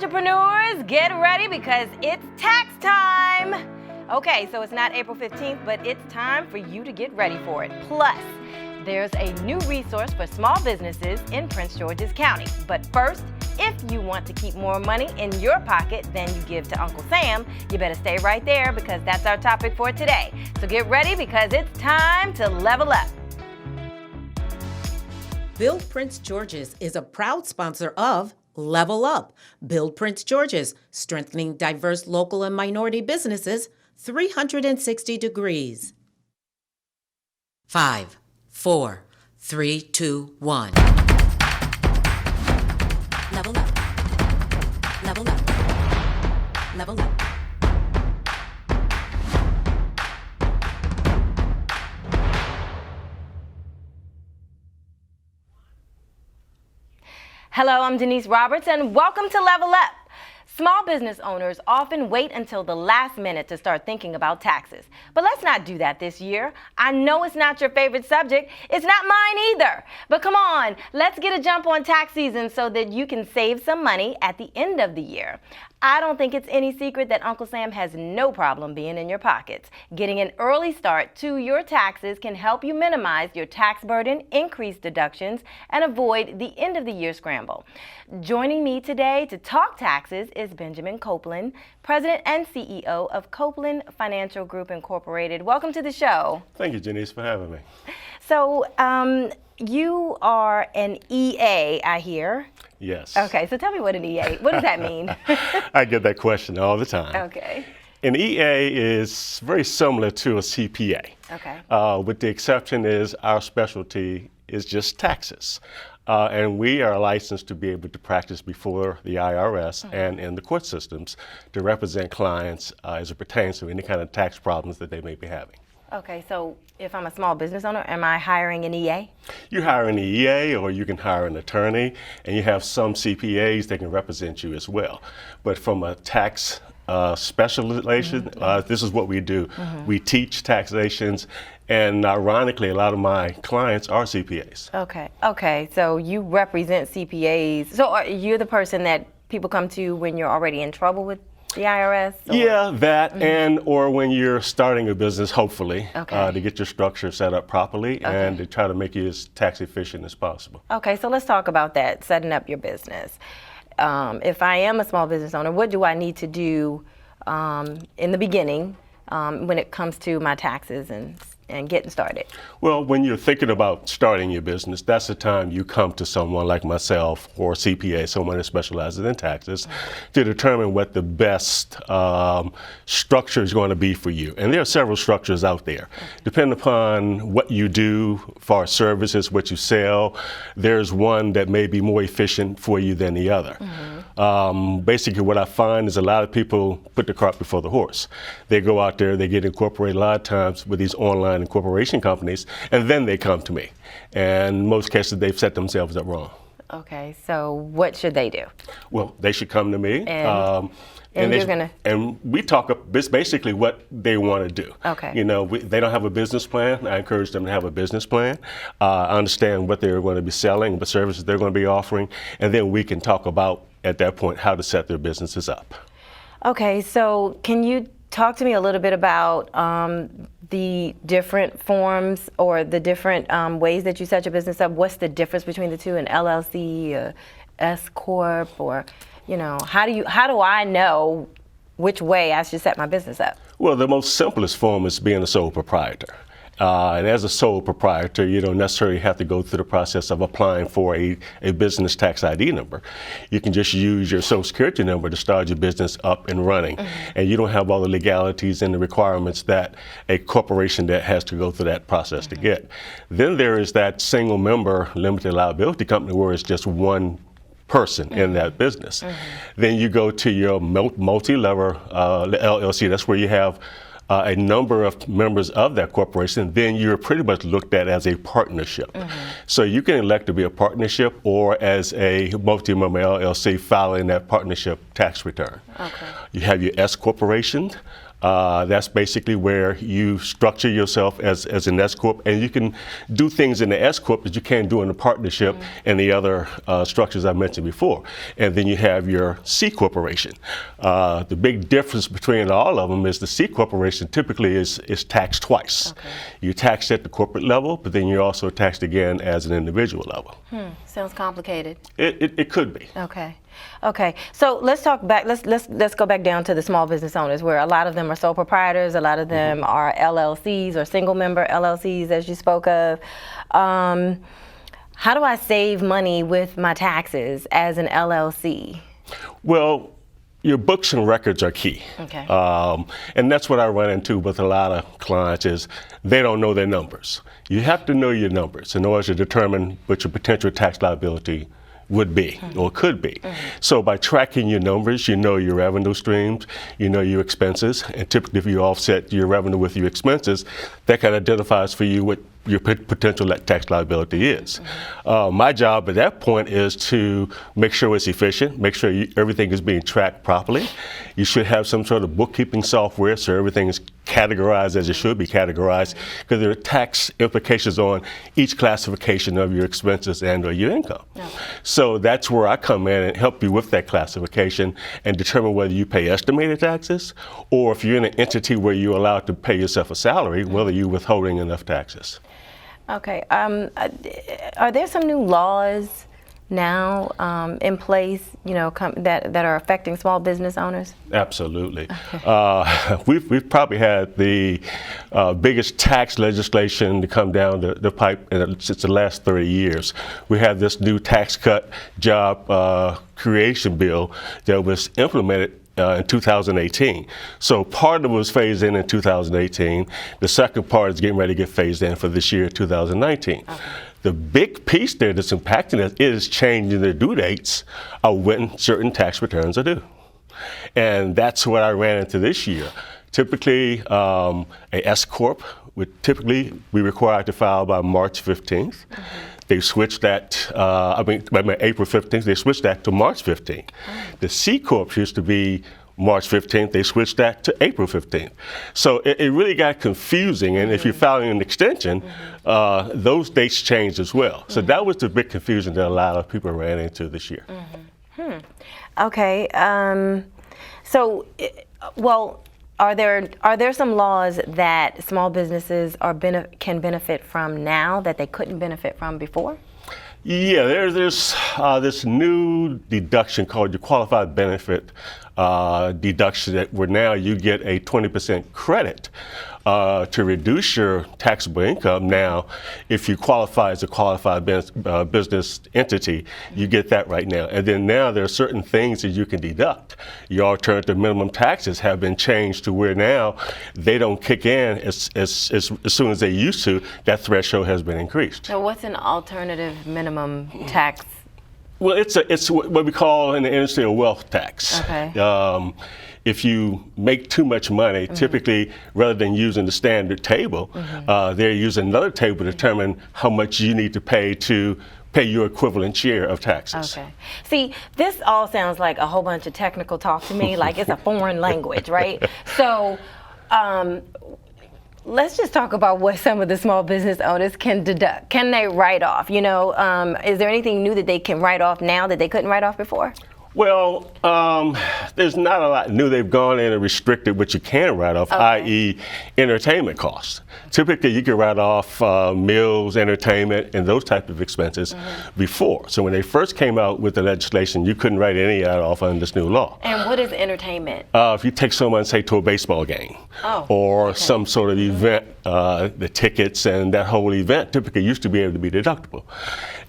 entrepreneurs, get ready because it's tax time. Okay, so it's not April 15th, but it's time for you to get ready for it. Plus, there's a new resource for small businesses in Prince George's County. But first, if you want to keep more money in your pocket than you give to Uncle Sam, you better stay right there because that's our topic for today. So get ready because it's time to level up. Build Prince George's is a proud sponsor of Level Up. Build Prince George's, strengthening diverse local and minority businesses 360 degrees. 5, 4, 3, 2, 1. Level up. Level up. Level up. Hello, I'm Denise Roberts, and welcome to Level Up. Small business owners often wait until the last minute to start thinking about taxes. But let's not do that this year. I know it's not your favorite subject. It's not mine either. But come on, let's get a jump on tax season so that you can save some money at the end of the year. I don't think it's any secret that Uncle Sam has no problem being in your pockets. Getting an early start to your taxes can help you minimize your tax burden, increase deductions, and avoid the end of the year scramble. Joining me today to talk taxes is Benjamin Copeland, President and CEO of Copeland Financial Group Incorporated. Welcome to the show. Thank you, Denise, for having me. So, you are an EA, I hear. Yes. Okay, so tell me what an EA, what does that mean? I get that question all the time. Okay. An EA is very similar to a CPA. Okay. With the exception is our specialty is just taxes. And we are licensed to be able to practice before the IRS and in the court systems to represent clients as it pertains to any kind of tax problems that they may be having. Okay, so if I'm a small business owner, am I hiring an EA? You hire an EA or you can hire an attorney, and you have some CPAs that can represent you as well. But from a tax specialization, this is what we do. We teach taxations, and ironically, a lot of my clients are CPAs. Okay, so you represent CPAs. So you're the person that people come to when you're already in trouble with the IRS? Or? Yeah, that and or when you're starting a business, hopefully, Okay. to get your structure set up properly and to try to make you as tax efficient as possible. Okay, so let's talk about that, setting up your business. If I am a small business owner, what do I need to do in the beginning when it comes to my taxes and getting started? Well, when you're thinking about starting your business, that's the time you come to someone like myself or CPA, someone that specializes in taxes, to determine what the best structure is going to be for you. And there are several structures out there. Depending upon what you do for services, what you sell, there's one that may be more efficient for you than the other. Basically, what I find is a lot of people put the cart before the horse. They go out there, they get incorporated a lot of times with these online incorporation companies, and then they come to me. And in most cases, they've set themselves up wrong. Okay, so what should they do? Well, they should come to me. And we talk basically what they want to do. Okay. You know, they don't have a business plan. I encourage them to have a business plan. Understand what they're going to be selling, what services they're going to be offering, and then we can talk about, at that point, how to set their businesses up. Okay, so can you talk to me a little bit about the different forms or the different ways that you set your business up? What's the difference between the two, an LLC, a S Corp, or, you know, how do I know which way I should set my business up? Well, the most simplest form is being a sole proprietor. And as a sole proprietor, you don't necessarily have to go through the process of applying for a business tax ID number. You can just use your Social Security number to start your business up and running. And you don't have all the legalities and the requirements that a corporation that has to go through that process to get. Then there is that single member limited liability company where it's just one person in that business. Then you go to your multi-level LLC. That's where you have a number of members of that corporation. Then you're pretty much looked at as a partnership. So you can elect to be a partnership or as a multi-member LLC filing that partnership tax return. You have your S corporation. That's basically where you structure yourself as an S Corp, and you can do things in the S Corp that you can't do in a partnership and the other structures I mentioned before. And then you have your C Corporation. The big difference between all of them is the C Corporation typically is taxed twice. Okay. You're taxed at the corporate level, but then you're also taxed again as an individual level. Sounds complicated. It could be. Okay. Okay, so let's talk back. Let's go back down to the small business owners, where a lot of them are sole proprietors, a lot of them are LLCs or single member LLCs, as you spoke of. How do I save money with my taxes as an LLC? Well, your books and records are key. Okay. And that's what I run into with a lot of clients is they don't know their numbers. You have to know your numbers in order to determine what your potential tax liability would be or could be. So by tracking your numbers, you know your revenue streams, you know your expenses, and typically if you offset your revenue with your expenses, that kind of identifies for you what your potential tax liability is. My job at that point is to make sure it's efficient, make sure everything is being tracked properly. You should have some sort of bookkeeping software so everything is categorized as it should be categorized, because there are tax implications on each classification of your expenses and or your income. So that's where I come in and help you with that classification and determine whether you pay estimated taxes or if you're in an entity where you're allowed to pay yourself a salary, whether you're withholding enough taxes. Okay. Are there some new laws now in place, you know, that are affecting small business owners? Absolutely. We've probably had the biggest tax legislation to come down the pipe since the last 30 years. We had this new tax cut job creation bill that was implemented in 2018. So part of it was phased in 2018. The second part is getting ready to get phased in for this year, 2019. Okay. The big piece there that's impacting us is changing the due dates of when certain tax returns are due. And that's what I ran into this year. Typically, a S Corp would typically be required to file by March 15th. They switched that, by April 15th, they switched that to March 15th. The C Corp used to be March 15th, they switched that to April 15th. So it really got confusing, and if you're filing an extension, those dates changed as well. So that was the big confusion that a lot of people ran into this year. Okay, so, well, are there some laws that small businesses can benefit from now that they couldn't benefit from before? Yeah, there's this new deduction called your qualified benefit deduction where now you get a 20% credit to reduce your taxable income. Now, if you qualify as a qualified business entity, you get that right now. And then now there are certain things that you can deduct. Your alternative minimum taxes have been changed to where now they don't kick in as soon as they used to. That threshold has been increased. So what's an alternative minimum tax? Well, it's what we call in the industry a wealth tax. Okay. If you make too much money, typically, rather than using the standard table, they're using another table to determine how much you need to pay your equivalent share of taxes. Okay. See, this all sounds like a whole bunch of technical talk to me, like it's a foreign language, right? So, let's just talk about what some of the small business owners can deduct. Can they write off? You know, is there anything new that they can write off now that they couldn't write off before? Well, there's not a lot new. They've gone in and restricted what you can write off, i.e. entertainment costs. Typically, you can write off meals, entertainment, and those types of expenses before. So when they first came out with the legislation, you couldn't write any of that off under this new law. And what is entertainment? If you take someone, say, to a baseball game or some sort of event, the tickets and that whole event typically used to be able to be deductible.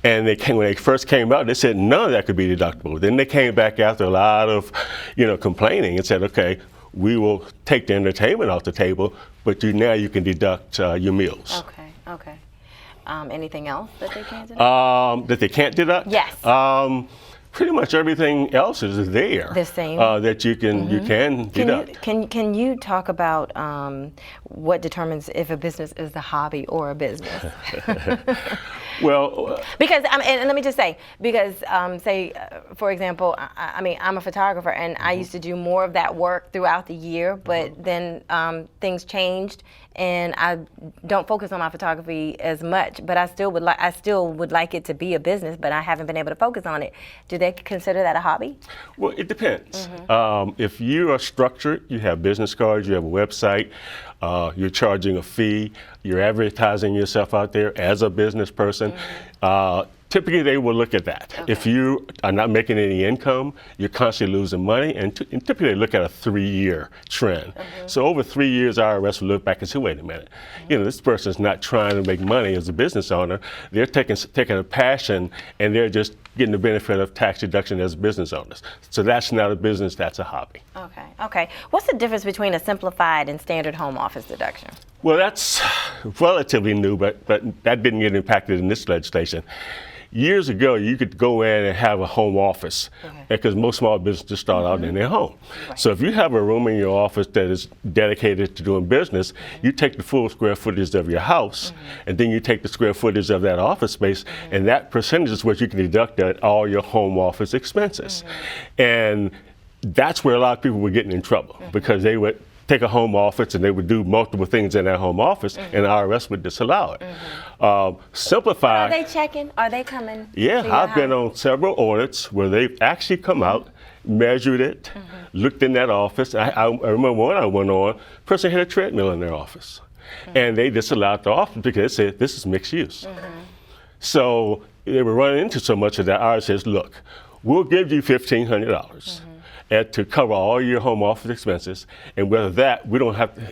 And when they first came out, they said none of that could be deductible. Then they came back after a lot of, complaining and said, okay, we will take the entertainment off the table, but now you can deduct your meals. Okay. Anything else that they can't deduct? That they can't deduct? Yes. Pretty much everything else is there. The same. That you can deduct. Can you talk about what determines if a business is a hobby or a business? Well, because and let me just say, because say for example, I mean, I'm a photographer, and I used to do more of that work throughout the year, but then things changed, and I don't focus on my photography as much. But I still would like it to be a business, but I haven't been able to focus on it. Do they consider that a hobby? Well, it depends. If you are structured, you have business cards, you have a website, you're charging a fee, you're advertising yourself out there as a business person. Typically, they will look at that. Okay. If you are not making any income, you're constantly losing money, and typically they look at a 3-year trend. So over 3 years, IRS will look back and say, wait a minute, you know, this person's not trying to make money as a business owner. They're taking a passion, and they're just getting the benefit of tax deduction as business owners. So that's not a business, that's a hobby. Okay. What's the difference between a simplified and standard home office deduction? Well, that's relatively new, but that didn't get impacted in this legislation. Years ago, you could go in and have a home office because most small businesses start out in their home. So if you have a room in your office that is dedicated to doing business, you take the full square footage of your house, and then you take the square footage of that office space, and that percentage is what you can deduct at all your home office expenses. And that's where a lot of people were getting in trouble because they would take a home office and they would do multiple things in that home office, and the IRS would disallow it. Simplify. Are they checking? Are they coming? Yeah, I've been on several audits where they've actually come out, measured it, looked in that office. I remember one I went on, person had a treadmill in their office, and they disallowed the office because they said this is mixed use. So they were running into so much of that. IRS says, look, we'll give you $1,500. To cover all your home office expenses, and whether that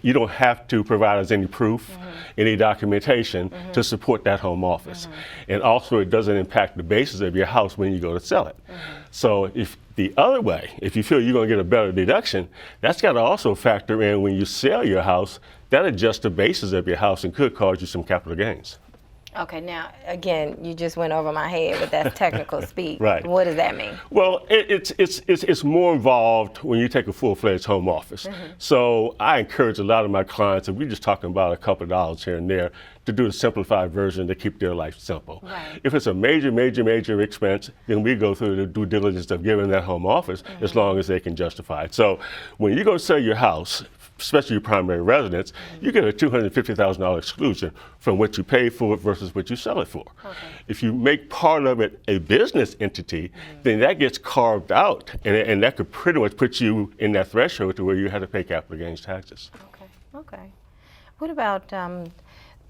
you don't have to provide us any proof, any documentation to support that home office, and also it doesn't impact the basis of your house when you go to sell it. So if the other way, if you feel you're going to get a better deduction, that's got to also factor in when you sell your house. That adjusts the basis of your house and could cause you some capital gains. Okay, now again, you just went over my head with that technical speak. Right. What does that mean? Well, it's more involved when you take a full-fledged home office. So I encourage a lot of my clients, and we're just talking about a couple of dollars here and there, to do the simplified version to keep their life simple. Right. If it's a major expense, then we go through the due diligence of giving that home office as long as they can justify it. So when you go sell your house, especially your primary residence, you get a $250,000 exclusion from what you pay for it versus what you sell it for. If you make part of it a business entity, then that gets carved out, and that could pretty much put you in that threshold to where you have to pay capital gains taxes. Okay. What about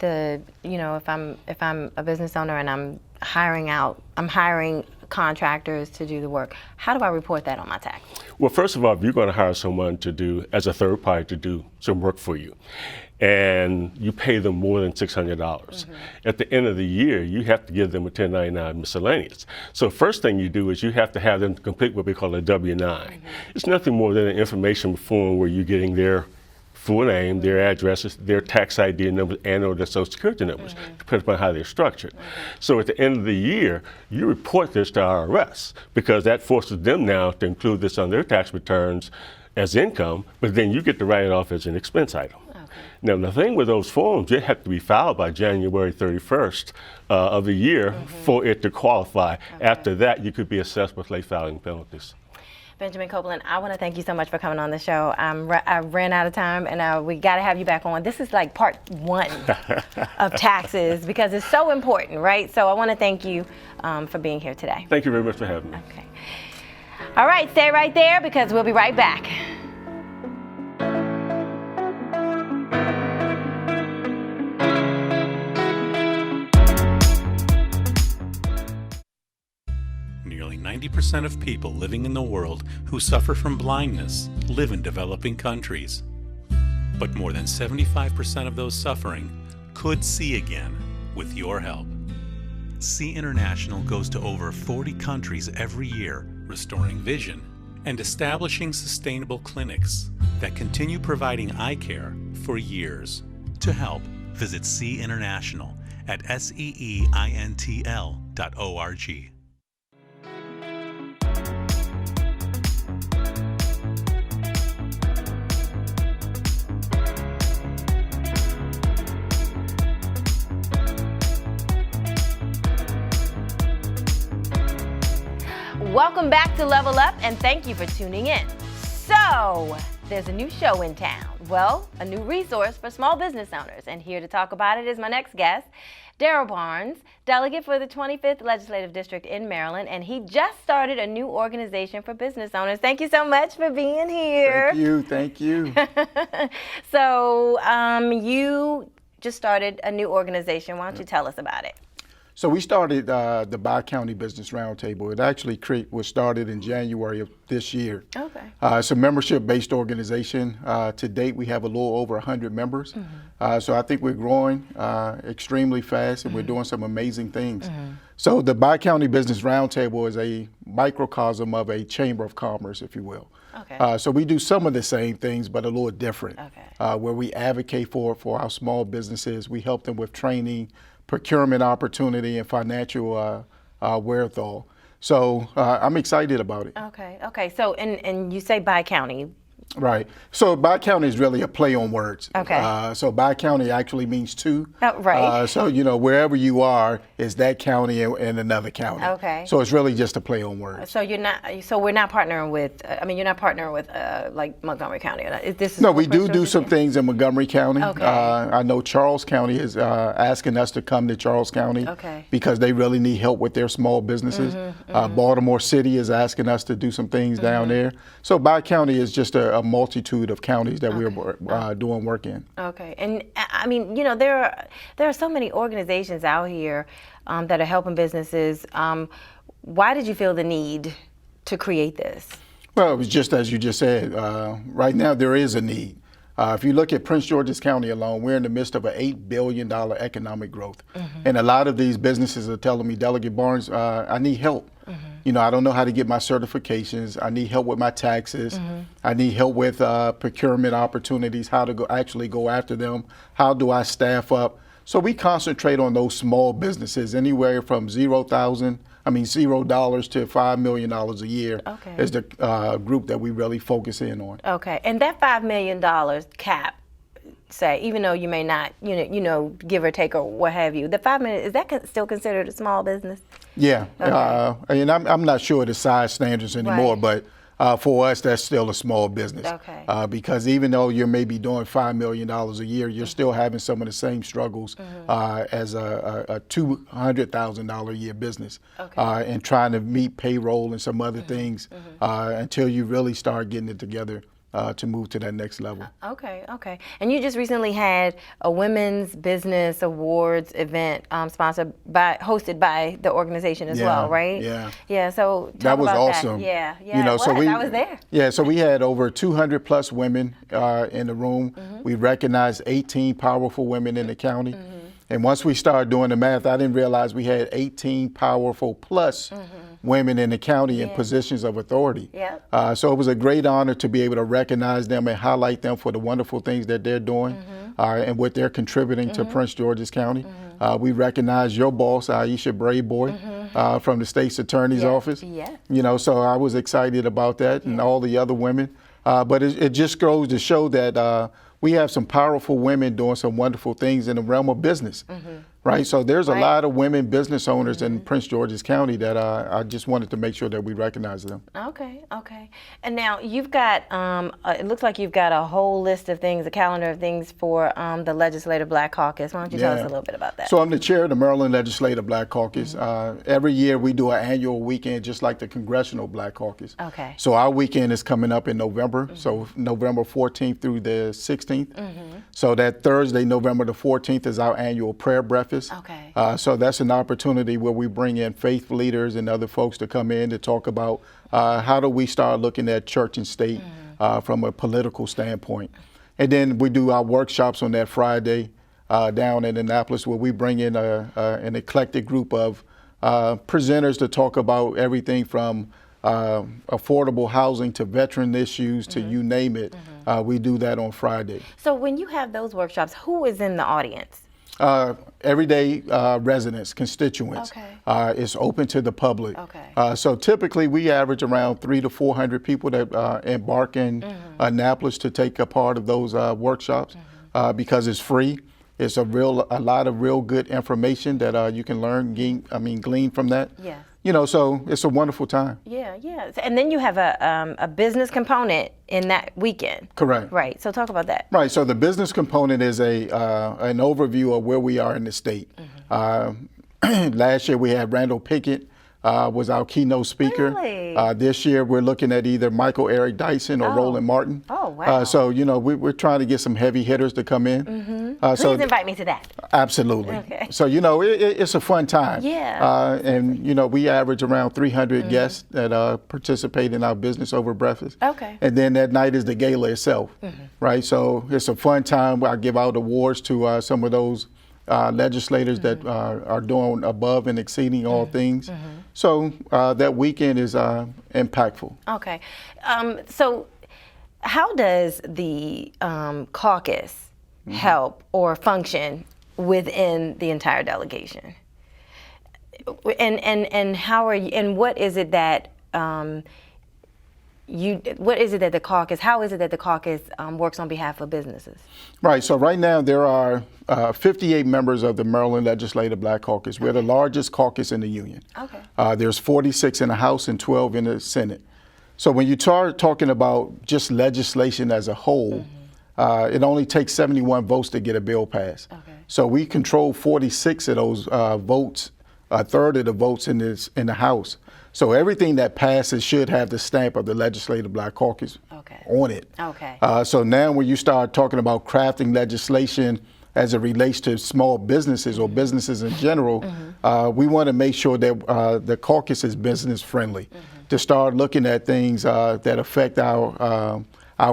if I'm a business owner and I'm hiring contractors to do the work, how do I report that on my tax? Well, first of all, if you're going to hire someone to do, as a third party, to do some work for you, and you pay them more than $600, at the end of the year, you have to give them a 1099 miscellaneous. So first thing you do is you have to have them complete what we call a W-9. It's nothing more than an information form where you're getting their full name, their addresses, their tax ID numbers, and or their social security numbers, depending upon how they're structured. So at the end of the year, you report this to IRS because that forces them now to include this on their tax returns as income, but then you get to write it off as an expense item. Now, the thing with those forms, they have to be filed by January 31st of the year for it to qualify. After that, you could be assessed with late filing penalties. Benjamin Copeland, I want to thank you so much for coming on the show. I ran out of time, and we got to have you back on. This is like part 1 of taxes because it's so important, right? So I want to thank you for being here today. Thank you very much for having me. Okay. All right, stay right there because we'll be right back. Nearly 90% of people living in the world who suffer from blindness live in developing countries. But more than 75% of those suffering could see again with your help. See International goes to over 40 countries every year, restoring vision and establishing sustainable clinics that continue providing eye care for years. To help, visit See International at seeintl.org. Welcome back to Level Up, and thank you for tuning in. So, there's a new show in town. Well, a new resource for small business owners. And here to talk about it is my next guest, Darryl Barnes, delegate for the 25th Legislative District in Maryland, and he just started a new organization for business owners. Thank you so much for being here. Thank you. So, you just started a new organization. Why don't you tell us about it? So we started the Bi-County Business Roundtable. It actually was started in January of this year. Okay. It's a membership-based organization. To date, we have a little over 100 members. So I think we're growing extremely fast, and we're doing some amazing things. So the Bi-County Business Roundtable is a microcosm of a chamber of commerce, if you will. Okay. So we do some of the same things, but a little different. Okay. Where we advocate for our small businesses. We help them with training, procurement opportunity, and financial wherewithal. So I'm excited about it. Okay. So, and you say bi-county. Right. So Bi-County is really a play on words. Okay. So Bi-County actually means two. Oh, right. So, wherever you are is that county and another county. Okay. So it's really just a play on words. So you're not. So we're not partnering with. You're not partnering with like Montgomery County. No, we do some things in Montgomery County. Okay. I know Charles County is asking us to come to Charles County. Okay. Because they really need help with their small businesses. Baltimore City is asking us to do some things down there. So Bi-County is just a multitude of counties that we're doing work in. Okay, and there are so many organizations out here that are helping businesses. Why did you feel the need to create this? Well, it was just as you just said. Right now, there is a need. If you look at Prince George's County alone, we're in the midst of an $8 billion economic growth. And a lot of these businesses are telling me, Delegate Barnes, I need help. I don't know how to get my certifications. I need help with my taxes. I need help with procurement opportunities, how to actually go after them. How do I staff up? So we concentrate on those small businesses, anywhere from $0 to $5 million a year is the group that we really focus in on. Okay, and that $5 million cap, say, even though you may not, give or take or what have you, the $5 million, is that still considered a small business? Yeah, Okay. and I'm not sure of the size standards anymore, Right. but for us, that's still a small business. Okay. Because even though you're maybe doing $5 million a year, you're still having some of the same struggles as a $200,000 a year business, and trying to meet payroll and some other things until you really start getting it together to move to that next level. Okay. And you just recently had a Women's Business Awards event hosted by the organization as well, right? Yeah. So talk that was about awesome. That. Yeah. I was there. Yeah. So we had over 200 plus women in the room. We recognized 18 powerful women in the county. And once we started doing the math, I didn't realize we had 18 powerful plus women in the county in positions of authority. So it was a great honor to be able to recognize them and highlight them for the wonderful things that they're doing and what they're contributing to Prince George's County. We recognize your boss, Aisha Brayboy, from the state's attorney's office. So I was excited about that and all the other women. But it just goes to show that we have some powerful women doing some wonderful things in the realm of business, right? So there's a lot of women business owners in Prince George's County that I just wanted to make sure that we recognize them. Okay. And now you've got, it looks like you've got a whole list of things, a calendar of things for the Legislative Black Caucus. Why don't you tell us a little bit about that? So I'm the chair of the Maryland Legislative Black Caucus. Every year we do an annual weekend just like the Congressional Black Caucus. Okay. So our weekend is coming up in November, so November 14th through the 16th. So that Thursday, November the 14th, is our annual prayer breakfast. Okay. So that's an opportunity where we bring in faith leaders and other folks to come in to talk about how do we start looking at church and state from a political standpoint. And then we do our workshops on that Friday down in Annapolis, where we bring in an eclectic group of presenters to talk about everything from affordable housing to veteran issues to you name it. We do that on Friday. So when you have those workshops, who is in the audience? Everyday residents, constituents. It's open to the public. So typically we average around 300 to 400 people that embark in Annapolis to take a part of those workshops because it's free. It's a lot of real good information that you can learn, glean from that. So it's a wonderful time. Yeah, yeah. And then you have a business component in that weekend. Correct. Right. So talk about that. Right. So the business component is an overview of where we are in the state. Last year we had Randall Pickett was our keynote speaker. Really? This year we're looking at either Michael Eric Dyson or Roland Martin. Oh, wow. So we're trying to get some heavy hitters to come in. Please invite me to that. Absolutely. Okay. So it's a fun time. Yeah. And we average around 300 guests that participate in our business over breakfast. Okay. And then that night is the gala itself, right? So it's a fun time. I give out awards to some of those legislators that are doing above and exceeding all things. So that weekend is impactful. Okay. So how does the caucus help or function within the entire delegation? And how are you, and what is it that what is it that the caucus, how is it that the caucus works on behalf of businesses? Right, so right now there are 58 members of the Maryland Legislative Black Caucus. We're the largest caucus in the union. Okay. There's 46 in the House and 12 in the Senate. So when you start talking about just legislation as a whole, it only takes 71 votes to get a bill passed. Okay. So we control 46 of those votes, a third of the votes in the House. So everything that passes should have the stamp of the Legislative Black Caucus on it. Okay. So now when you start talking about crafting legislation as it relates to small businesses or businesses in general, we want to make sure that the caucus is business friendly to start looking at things that affect our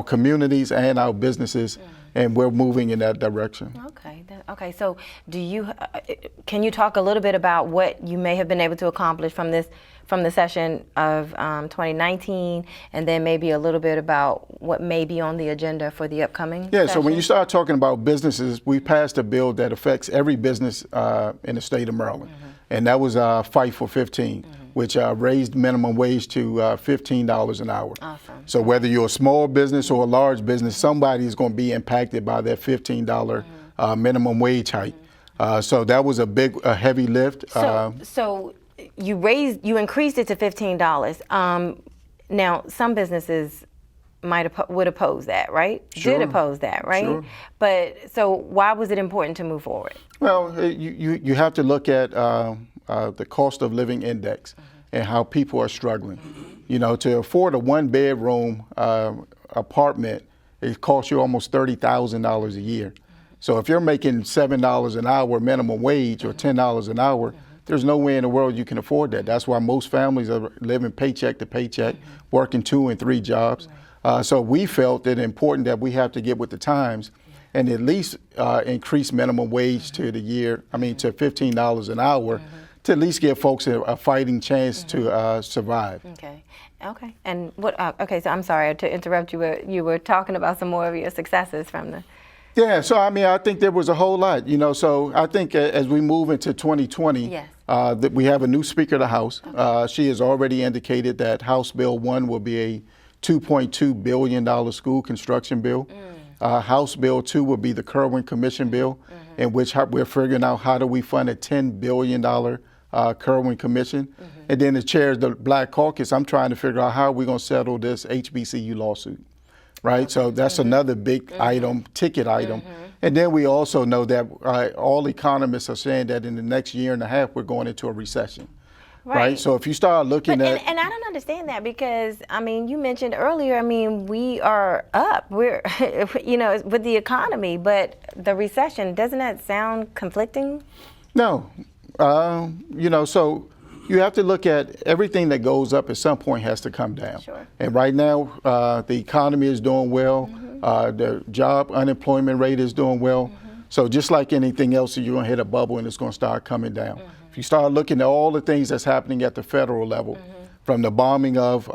communities and our businesses, and we're moving in that direction. Okay. Okay. So, can you talk a little bit about what you may have been able to accomplish from the session of 2019, and then maybe a little bit about what may be on the agenda for the upcoming Yeah. session? So when you start talking about businesses, we passed a bill that affects every business in the state of Maryland, and that was Fight for 15. Which raised minimum wage to $15 an hour. Awesome. So whether you're a small business or a large business, somebody is going to be impacted by that $15 minimum wage hike. So that was a heavy lift. So you increased it to $15. Now some businesses would oppose that, right? Sure. Did oppose that, right? Sure. But so why was it important to move forward? Well, you have to look at the cost of living index and how people are struggling. To afford a one-bedroom apartment, it costs you almost $30,000 a year. So if you're making $7 an hour minimum wage or $10 an hour, there's no way in the world you can afford that. That's why most families are living paycheck to paycheck, working 2 and 3 jobs. So we felt it important that we have to get with the times and at least increase minimum wage to $15 an hour to at least give folks a fighting chance to survive. Okay. And what? Okay. So I'm sorry to interrupt you. You were talking about some more of your successes from the. Yeah. So I think there was a whole lot. So I think as we move into 2020, Yes. that we have a new Speaker of the House. She has already indicated that House Bill 1 will be a $2.2 billion school construction bill. House Bill 2 will be the Kerwin Commission bill, in which we're figuring out how do we fund a $10 billion Kerwin Commission. And then as chair of the Black Caucus, I'm trying to figure out how are we going to settle this HBCU lawsuit, right? So that's another big ticket item. And then we also know that all economists are saying that in the next year and a half, we're going into a recession. Right. So if you start looking at. And I don't understand that because, you mentioned earlier, we are up. We're, with the economy, but the recession, doesn't that sound conflicting? No. So you have to look at everything that goes up at some point has to come down. Sure. And right now, the economy is doing well. The job unemployment rate is doing well. So just like anything else, you're going to hit a bubble and it's going to start coming down. If you start looking at all the things that's happening at the federal level, from the bombing of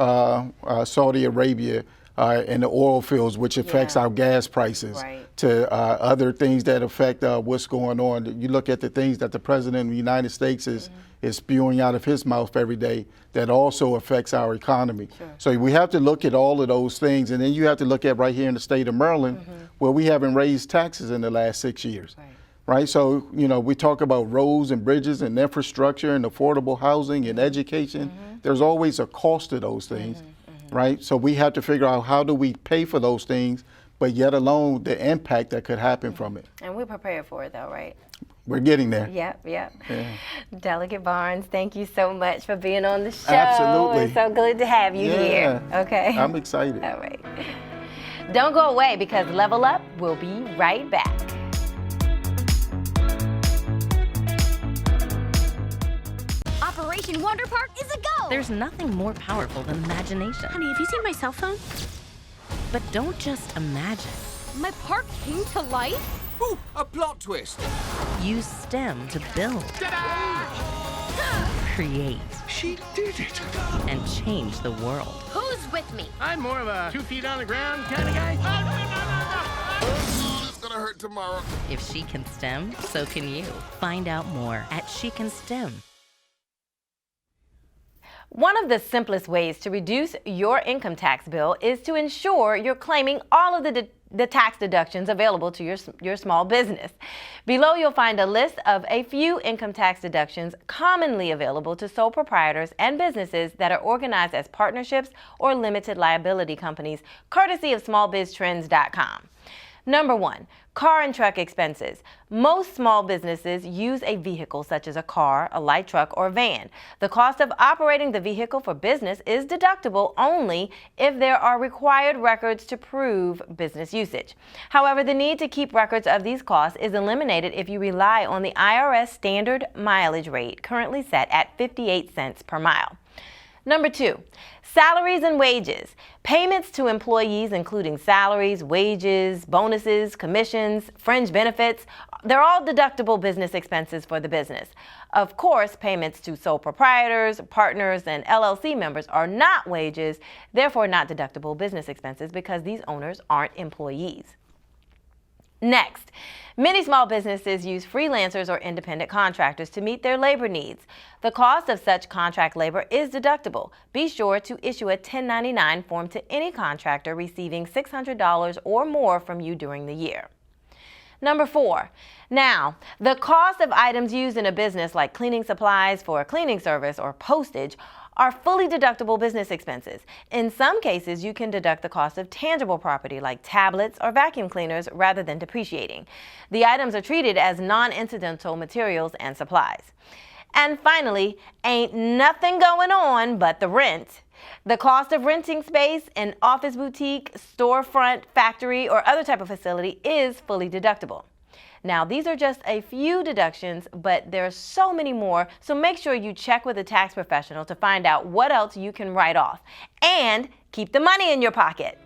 Saudi Arabia and the oil fields, which affects our gas prices, to other things that affect what's going on. You look at the things that the President of the United States is spewing out of his mouth every day that also affects our economy. So we have to look at all of those things. And then you have to look at right here in the state of Maryland, where we haven't raised taxes in the last 6 years. right? So, we talk about roads and bridges and infrastructure and affordable housing and education. There's always a cost to those things, right? So we have to figure out how do we pay for those things, but yet alone the impact that could happen from it. And we're prepared for it though, right? We're getting there. Yep. Yeah. Delegate Barnes, thank you so much for being on the show. Absolutely. It's so good to have you here. Okay. I'm excited. All right. Don't go away because Level Up will be right back. Operation Wonder Park is a go! There's nothing more powerful than imagination. Honey, have you seen my cell phone? But don't just imagine. My park came to life? Ooh, a plot twist. Use STEM to build, create, She did it. and change the world. Who's with me? I'm more of a 2 feet on the ground kind of guy. It's gonna hurt tomorrow. If she can STEM, so can you. Find out more at She Can STEM. One of the simplest ways to reduce your income tax bill is to ensure you're claiming all of the tax deductions available to your small business. Below you'll find a list of a few income tax deductions commonly available to sole proprietors and businesses that are organized as partnerships or limited liability companies, courtesy of smallbiztrends.com. Number 1, car and truck expenses. Most small businesses use a vehicle such as a car, a light truck, or van. The cost of operating the vehicle for business is deductible only if there are required records to prove business usage. However, the need to keep records of these costs is eliminated if you rely on the IRS standard mileage rate, currently set at 58 cents per mile. Number 2, salaries and wages. Payments to employees, including salaries, wages, bonuses, commissions, fringe benefits, they're all deductible business expenses for the business. Of course, payments to sole proprietors, partners, and LLC members are not wages, therefore not deductible business expenses because these owners aren't employees. Next, many small businesses use freelancers or independent contractors to meet their labor needs. The cost of such contract labor is deductible. Be sure to issue a 1099 form to any contractor receiving $600 or more from you during the year. Number 4, now, the cost of items used in a business like cleaning supplies for a cleaning service or postage are fully deductible business expenses. In some cases, you can deduct the cost of tangible property like tablets or vacuum cleaners rather than depreciating. The items are treated as non-incidental materials and supplies. And finally, ain't nothing going on but the rent. The cost of renting space in office boutique, storefront, factory, or other type of facility is fully deductible. Now, these are just a few deductions, but there are so many more, so make sure you check with a tax professional to find out what else you can write off. And keep the money in your pocket.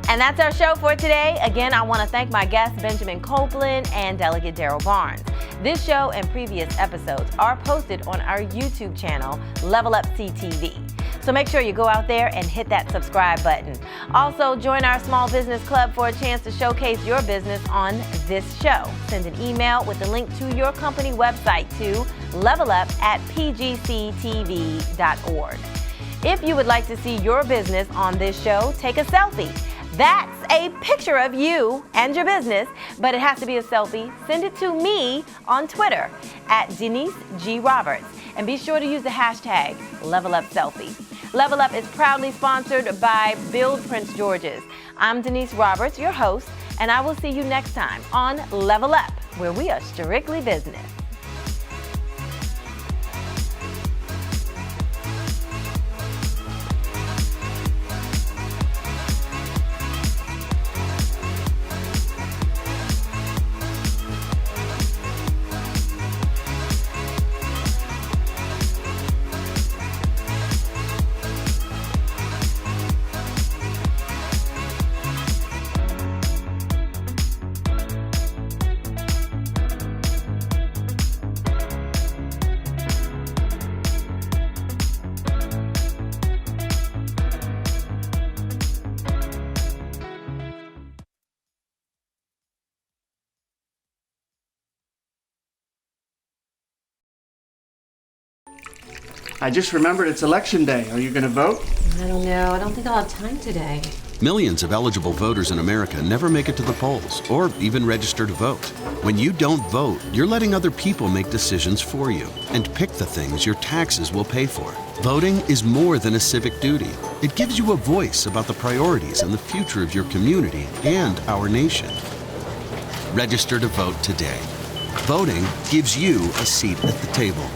And that's our show for today. Again, I want to thank my guests, Benjamin Copeland and Delegate Darryl Barnes. This show and previous episodes are posted on our YouTube channel, Level Up CTV. So make sure you go out there and hit that subscribe button. Also, join our small business club for a chance to showcase your business on this show. Send an email with the link to your company website to levelup@pgctv.org. If you would like to see your business on this show, take a selfie. That's a picture of you and your business, but it has to be a selfie. Send it to me on Twitter @Denise G. Roberts. And be sure to use the hashtag #LevelUpSelfie. Level Up is proudly sponsored by Build Prince George's. I'm Denise Roberts, your host, and I will see you next time on Level Up, where we are strictly business. I just remembered it's election day. Are you going to vote? I don't know. I don't think I'll have time today. Millions of eligible voters in America never make it to the polls or even register to vote. When you don't vote, you're letting other people make decisions for you and pick the things your taxes will pay for. Voting is more than a civic duty. It gives you a voice about the priorities and the future of your community and our nation. Register to vote today. Voting gives you a seat at the table.